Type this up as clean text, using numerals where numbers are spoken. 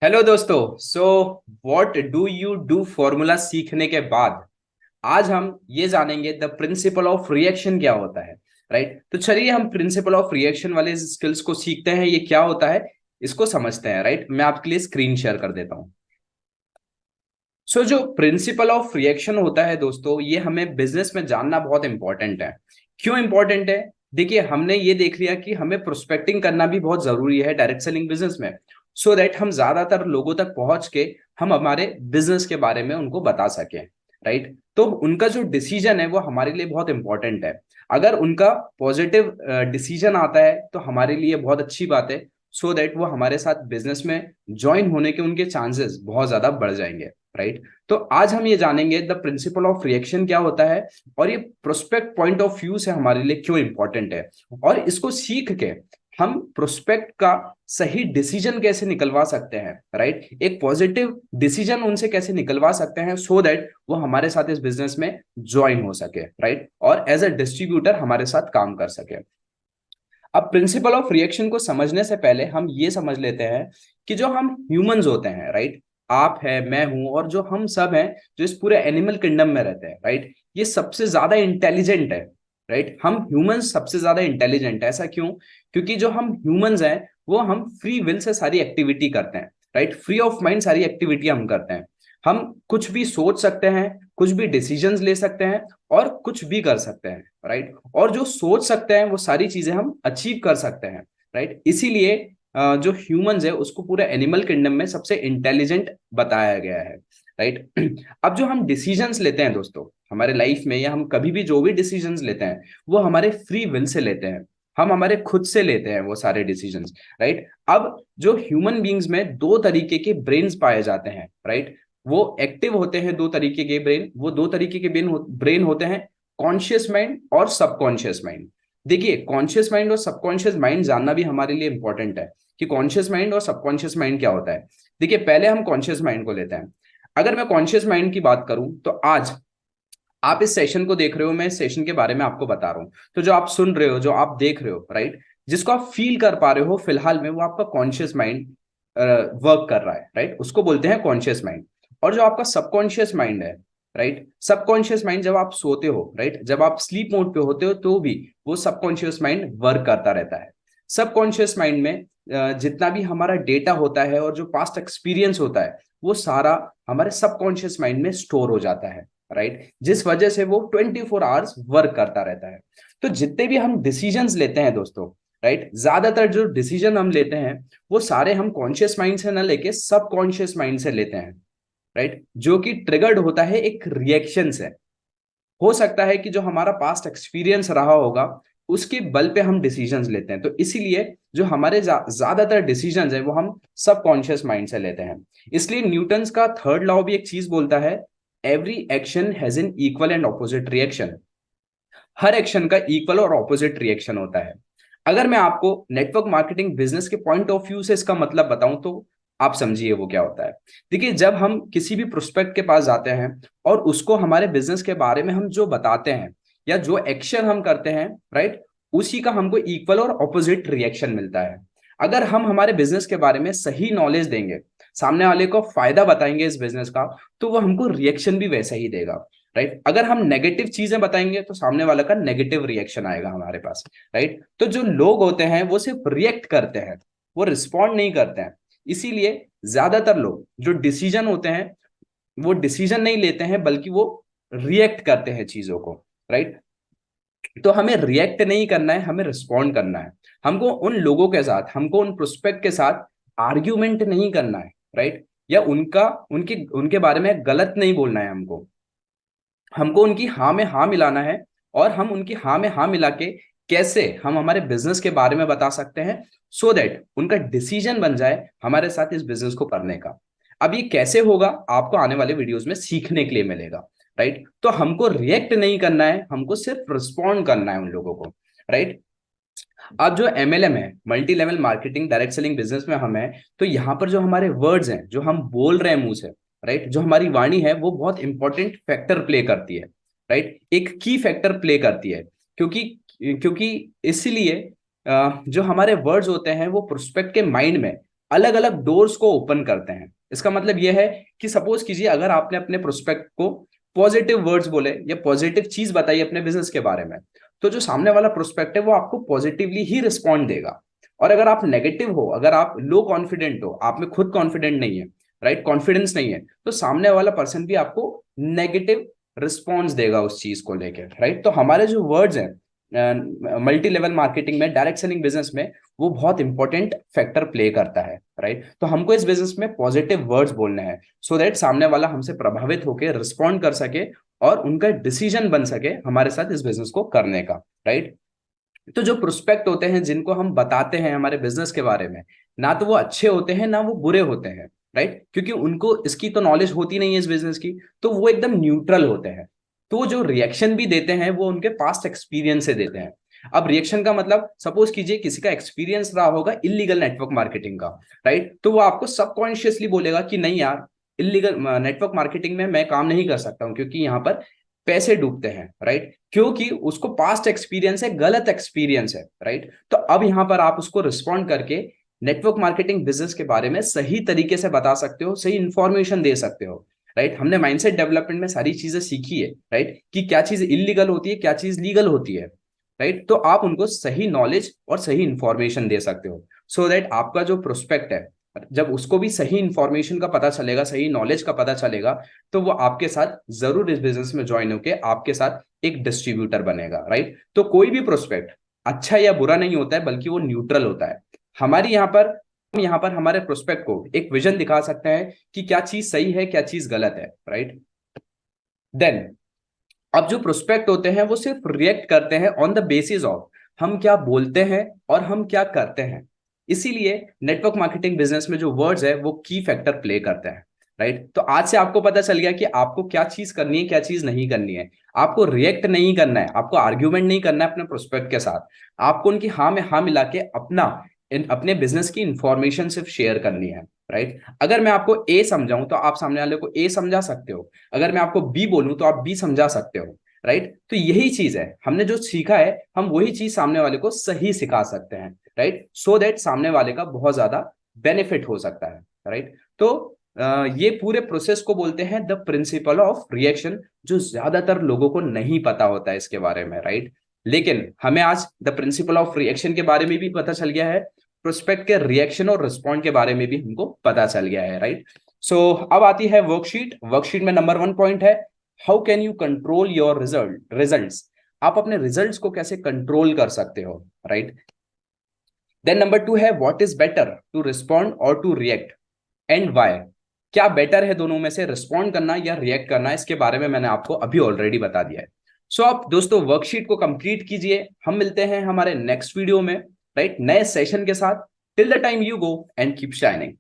Hello दोस्तों। What do you do formula सीखने के बाद आज हम ये जानेंगे द प्रिंसिपल ऑफ रिएक्शन क्या होता है। राइट, तो चलिए हम प्रिंसिपल ऑफ रिएक्शन वाले स्किल्स को सीखते हैं। ये क्या होता है इसको समझते हैं। राइट, मैं आपके लिए स्क्रीन शेयर कर देता हूं। जो प्रिंसिपल ऑफ रिएक्शन होता है दोस्तों, ये हमें बिजनेस में जानना बहुत इंपॉर्टेंट है। क्यों इंपॉर्टेंट है? देखिए, हमने ये देख लिया कि हमें प्रोस्पेक्टिंग करना भी बहुत जरूरी है डायरेक्ट सेलिंग बिजनेस में, सो दैट हम ज्यादातर लोगों तक पहुंच के हम हमारे बिजनेस के बारे में उनको बता सकें। राइट, तो उनका जो डिसीजन है वो हमारे लिए बहुत इंपॉर्टेंट है। अगर उनका पॉजिटिव डिसीजन आता है तो हमारे लिए बहुत अच्छी बात है, सो दैट वो हमारे साथ बिजनेस में ज्वाइन होने के उनके चांसेस बहुत ज्यादा बढ़ जाएंगे। राइट, तो आज हम ये जानेंगे द प्रिंसिपल ऑफ रिएक्शन क्या होता है, और ये प्रोस्पेक्ट पॉइंट ऑफ व्यू से हमारे लिए क्यों इंपॉर्टेंट है, और इसको सीख के हम प्रोस्पेक्ट का सही डिसीजन कैसे निकलवा सकते हैं। राइट, एक पॉजिटिव डिसीजन उनसे कैसे निकलवा सकते हैं, सो दैट वो हमारे साथ इस बिजनेस में ज्वाइन हो सके। राइट, और एज अ डिस्ट्रीब्यूटर हमारे साथ काम कर सके। अब प्रिंसिपल ऑफ रिएक्शन को समझने से पहले हम ये समझ लेते हैं कि जो हम ह्यूमंस होते हैं, राइट, आप है, मैं हूं, और जो हम सब हैं जो इस पूरे एनिमल किंगडम में रहते हैं, राइट, ये सबसे ज्यादा इंटेलिजेंट है। राइट, हम ह्यूमंस सबसे ज्यादा इंटेलिजेंट है। ऐसा क्यों? क्योंकि जो हम ह्यूमंस हैं वो हम फ्री विल से सारी एक्टिविटी करते हैं। राइट, फ्री ऑफ माइंड सारी एक्टिविटी हम करते हैं। हम कुछ भी सोच सकते हैं, कुछ भी डिसीजंस ले सकते हैं, और कुछ भी कर सकते हैं। राइट, और जो सोच सकते हैं वो सारी चीजें हम अचीव कर सकते हैं। राइट, इसीलिए जो ह्यूमंस है उसको पूरे एनिमल किंगडम में सबसे इंटेलिजेंट बताया गया है। राइट, अब जो हम डिसीजंस लेते हैं दोस्तों हमारे लाइफ में, या हम कभी भी जो भी डिसीजंस लेते हैं वो हमारे फ्री विल से लेते हैं। हम हमारे खुद से लेते हैं वो सारे डिसीजंस। राइट, अब जो ह्यूमन बींग्स में दो तरीके के ब्रेन्स पाए जाते हैं। राइट, वो एक्टिव होते हैं दो तरीके के ब्रेन, वो दो तरीके के ब्रेन होते हैं, कॉन्शियस माइंड और सबकॉन्शियस माइंड। देखिए, कॉन्शियस माइंड और सबकॉन्शियस माइंड जानना भी हमारे लिए इंपॉर्टेंट है कि कॉन्शियस माइंड और सबकॉन्शियस माइंड क्या होता है। देखिए, पहले हम कॉन्शियस माइंड को लेते हैं। अगर मैं कॉन्शियस माइंड की बात करूं तो आज आप इस सेशन को देख रहे हो, मैं इस सेशन के बारे में आपको बता रहा हूं, तो जो आप सुन रहे हो, जो आप देख रहे हो, राइट, जिसको आप फील कर पा रहे हो फिलहाल में, वो आपका कॉन्शियस माइंड वर्क कर रहा है। राइट, उसको बोलते हैं कॉन्शियस माइंड। और जो आपका सबकॉन्शियस माइंड है, राइट, सबकॉन्शियस माइंड जब आप सोते हो, राइट, जब आप स्लीप मोड पे होते हो तो भी वो सबकॉन्शियस माइंड वर्क करता रहता है। सबकॉन्शियस माइंड में जितना भी हमारा डेटा होता है और जो पास्ट एक्सपीरियंस होता है वो सारा हमारे सबकॉन्शियस माइंड में स्टोर हो जाता है। राइट, जिस वजह से वो 24 आवर्स वर्क करता रहता है। तो जितने भी हम डिसीजंस लेते हैं दोस्तों, राइट, ज्यादातर जो डिसीजन हम लेते हैं वो सारे हम कॉन्शियस माइंड से ना लेके सबकॉन्शियस माइंड से लेते हैं। राइट, जो कि ट्रिगर्ड होता है एक रिएक्शन से। हो सकता है कि जो हमारा पास्ट एक्सपीरियंस रहा होगा उसके बल पे हम डिसीजंस लेते हैं, तो इसीलिए जो हमारे ज्यादातर डिसीजंस है वो हम सबकॉन्शियस माइंड से लेते हैं। इसलिए न्यूटन्स का थर्ड लॉ भी एक चीज बोलता है, every action has an equal and opposite reaction. Her action का इक्वल और ऑपोजिट रिएक्शन होता है। अगर मैं आपको नेटवर्क मार्केटिंग बिजनेस के पॉइंट ऑफ व्यू से इसका मतलब बताऊं तो आप समझिए वो क्या होता है। देखिए, जब हम किसी भी प्रोस्पेक्ट के पास जाते हैं और उसको हमारे बिजनेस के बारे में हम जो बताते हैं या जो एक्शन हम करते हैं, राइट, उसी का हमको इक्वल और ऑपोजिट रिएक्शन मिलता है। अगर हम हमारे बिजनेस के बारे में सही नॉलेज देंगे, सामने वाले को फायदा बताएंगे इस बिजनेस का, तो वो हमको रिएक्शन भी वैसा ही देगा। राइट, अगर हम नेगेटिव चीजें बताएंगे तो सामने वाला का नेगेटिव रिएक्शन आएगा हमारे पास। राइट, तो जो लोग होते हैं वो सिर्फ रिएक्ट करते हैं, वो रिस्पॉन्ड नहीं करते हैं। इसीलिए ज्यादातर लोग जो डिसीजन होते हैं वो डिसीजन नहीं लेते हैं बल्कि वो रिएक्ट करते हैं चीजों को। राइट, तो हमें रिएक्ट नहीं करना है, हमें रिस्पॉन्ड करना है। हमको उन लोगों के साथ, हमको उन प्रोस्पेक्ट के साथ आर्ग्यूमेंट नहीं करना है। राइट, या उनका उनके उनके बारे में गलत नहीं बोलना है। हमको हमको उनकी हाँ में हाँ मिलाना है, और हम उनकी हाँ में हाँ मिला के कैसे हम हमारे बिजनेस के बारे में बता सकते हैं, सो दैट उनका डिसीजन बन जाए हमारे साथ इस बिजनेस को करने का। अब ये कैसे होगा आपको आने वाले वीडियोस में सीखने के लिए मिलेगा। राइट, तो हमको रिएक्ट नहीं करना है, हमको सिर्फ रिस्पॉन्ड करना है उन लोगों को। राइट, अब जो एमएलएम है, multi level marketing direct selling business में हम है, तो यहाँ पर जो हमारे वर्ड्स हैं जो हम बोल रहे हैं मुंह से, राइट, जो हमारी वाणी है वो बहुत इंपॉर्टेंट फैक्टर प्ले करती है। राइट, एक की फैक्टर प्ले करती है। क्योंकि क्योंकि इसीलिए जो हमारे वर्ड्स होते हैं वो प्रोस्पेक्ट के माइंड में अलग अलग डोर्स को ओपन करते हैं। इसका मतलब यह है कि सपोज कीजिए अगर आपने अपने प्रोस्पेक्ट को पॉजिटिव वर्ड्स बोले या पॉजिटिव चीज बताई अपने बिजनेस के बारे में, तो जो सामने वाला प्रोस्पेक्ट है वो आपको पॉजिटिवली ही रिस्पॉन्ड देगा। और अगर आप नेगेटिव हो, अगर आप लो कॉन्फिडेंट हो, आप में खुद कॉन्फिडेंट नहीं है, राइट, कॉन्फिडेंस नहीं है, तो सामने वाला पर्सन भी आपको नेगेटिव रिस्पॉन्स देगा उस चीज को लेकर, राइट। तो हमारे जो वर्ड्स हैं मल्टी लेवल मार्केटिंग में, डायरेक्ट सेलिंग बिजनेस में, वो बहुत इंपॉर्टेंट फैक्टर प्ले करता है, राइट। तो हमको इस बिजनेस में पॉजिटिव वर्ड्स बोलने हैं सो दैट सामने वाला हमसे प्रभावित होकर रिस्पॉन्ड कर सके और उनका डिसीजन बन सके हमारे साथ इस बिजनेस को करने का, राइट। तो जो प्रोस्पेक्ट होते हैं जिनको हम बताते हैं हमारे बिजनेस के बारे में, ना तो वो अच्छे होते हैं ना वो बुरे होते हैं, राइट, क्योंकि उनको इसकी तो नॉलेज होती नहीं है इस बिजनेस की, तो वो एकदम न्यूट्रल होते हैं। तो वो जो रिएक्शन भी देते हैं वो उनके पास्ट एक्सपीरियंस से देते हैं। अब रिएक्शन का मतलब सपोज कीजिए किसी का एक्सपीरियंस रहा होगा इलीगल नेटवर्क मार्केटिंग का, राइट, तो वो आपको सबकॉन्शियसली बोलेगा कि नहीं यार, इलीगल नेटवर्क मार्केटिंग में मैं काम नहीं कर सकता हूं क्योंकि यहाँ पर पैसे डूबते हैं, राइट, क्योंकि उसको पास्ट एक्सपीरियंस है, गलत एक्सपीरियंस है, राइट। तो अब यहां पर आप उसको रिस्पॉन्ड करके नेटवर्क मार्केटिंग बिजनेस के बारे में सही तरीके से बता सकते हो, सही इंफॉर्मेशन दे सकते हो, राइट। हमने माइंडसेट डेवलपमेंट में सारी चीजें सीखी है, राइट, कि क्या चीज इलीगल होती है, क्या चीज लीगल होती है, राइट। तो आप उनको सही नॉलेज और सही इंफॉर्मेशन दे सकते हो सो दैट आपका जो प्रोस्पेक्ट है, जब उसको भी सही इंफॉर्मेशन का पता चलेगा, सही नॉलेज का पता चलेगा, तो वो आपके साथ जरूर इस बिजनेस में ज्वाइन होके आपके साथ एक डिस्ट्रीब्यूटर बनेगा, राइट। तो कोई भी प्रोस्पेक्ट अच्छा या बुरा नहीं होता है, बल्कि वो न्यूट्रल होता है। हमारी यहाँ पर हमारे प्रोस्पेक्ट को एक विजन दिखा सकते हैं कि क्या चीज सही है, क्या चीज गलत है, राइट। देन अब जो प्रोस्पेक्ट होते हैं वो सिर्फ रिएक्ट करते हैं ऑन द बेसिस ऑफ हम क्या बोलते हैं और हम क्या करते हैं। इसीलिए नेटवर्क मार्केटिंग बिजनेस में जो वर्ड्स है वो की फैक्टर प्ले करते हैं, राइट। तो आज से आपको पता चल गया कि आपको क्या चीज करनी है, क्या चीज नहीं करनी है। आपको रिएक्ट नहीं करना है, आपको आर्ग्यूमेंट नहीं करना है अपने प्रोस्पेक्ट के साथ। आपको उनकी हाँ में हाँ मिला के अपने बिजनेस की इंफॉर्मेशन सिर्फ शेयर करनी है, राइट। अगर मैं आपको ए समझाऊं तो आप सामने वाले को ए समझा सकते हो, अगर मैं आपको बी बोलूं तो आप बी समझा सकते हो, राइट। तो यही चीज है, हमने जो सीखा है हम वही चीज सामने वाले को सही सिखा सकते हैं, राइट, सो दैट सामने वाले का बहुत ज्यादा बेनिफिट हो सकता है, राइट। तो ये पूरे प्रोसेस को बोलते हैं द प्रिंसिपल ऑफ रिएक्शन, जो ज्यादातर लोगों को नहीं पता होता है इसके बारे में, राइट। लेकिन हमें आज द प्रिंसिपल ऑफ रिएक्शन के बारे में भी पता चल गया है, प्रोस्पेक्ट के रिएक्शन और रिस्पॉन्ड के बारे में भी हमको पता चल गया है, राइट। सो अब आती है वर्कशीट। वर्कशीट में नंबर 1 पॉइंट है, how can you control your results. आप अपने रिजल्ट्स को कैसे कंट्रोल कर सकते हो, राइट। देन नंबर 2 है, what is better to respond और टू रिएक्ट एंड व्हाई। क्या बेटर है दोनों में से, रिस्पॉन्ड करना या रिएक्ट करना, इसके बारे में मैंने आपको अभी ऑलरेडी बता दिया है। सो आप दोस्तों वर्कशीट को कंप्लीट कीजिए, हम मिलते हैं हमारे नेक्स्ट वीडियो में, राइट, नए सेशन के साथ। Till the time you go and keep shining.